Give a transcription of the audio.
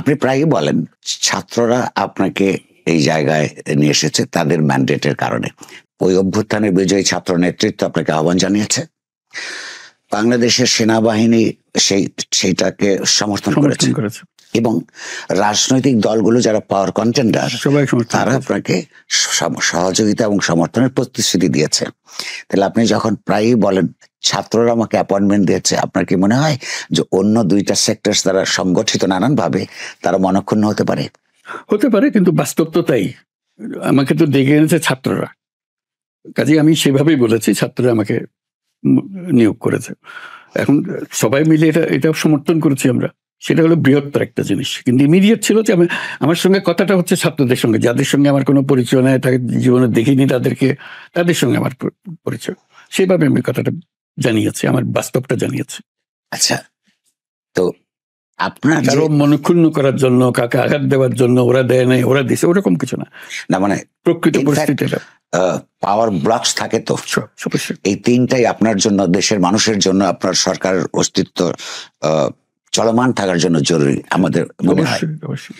আপনি প্রায়ই বলেন ছাত্ররা আপনাকে এই জায়গায় নিয়ে এসেছে তাদের ম্যান্ডেটের কারণে। ওই অভ্যুত্থানের বিজয়ী ছাত্র নেতৃত্ব আপনাকে আহ্বান জানিয়েছে, বাংলাদেশের সেনাবাহিনী সেইটাকে সমর্থন করেছে এবং রাজনৈতিক দলগুলো যারা পাওয়ার কন্টেন্ডার তারা আপনাকে সহযোগিতা এবং সমর্থনের প্রতিশ্রুতি দিয়েছে। তাহলে আপনি যখন প্রায়ই বলেন ছাত্ররা আমাকে অ্যাপয়েন্টমেন্ট দিয়েছে, আপনার কি মনে হয় যে অন্য দুইটা সেক্টর দ্বারা সংগঠিত নানানভাবে তারা মনক্ষুণ্ণ হতে পারে? হতে পারে, কিন্তু বাস্তব তো তাই। আমাকে তো ডেকে এনেছে ছাত্ররা, কাজে আমি সেভাবেই বলেছি ছাত্ররা আমাকে নিয়োগ করেছে। এখন সবাই মিলে এটা সমর্থন করেছি আমরা, সেটা হলো বৃহত্তর একটা জিনিস। কিন্তু ইমিডিয়েট ছিল যে আমার সঙ্গে কথাটা হচ্ছে ছাত্রদের সঙ্গে, যাদের সঙ্গে আমার কোনো পরিচয় নেই, তাকে জীবনে দেখিনি তাদের সঙ্গে আমার পরিচয়, সেভাবে আমি কথাটা জানিয়েছি, আমার বাস্তবটা জানিয়েছি। আচ্ছা, তো আপনার কারো মনক্ষুণ্ণ করার জন্য, কাকে আঘাত দেওয়ার জন্য ওরা দেয় নাই ওরা দিছে, ওরকম কিছু না। মানে প্রকৃত পরিস্থিতিটা পাওয়ার ব্লকস থাকে তো, এই তিনটাই আপনার জন্য, দেশের মানুষের জন্য, আপনার সরকারের অস্তিত্ব চলমান থাকার জন্য জরুরি আমাদের মনে হয়। অবশ্যই।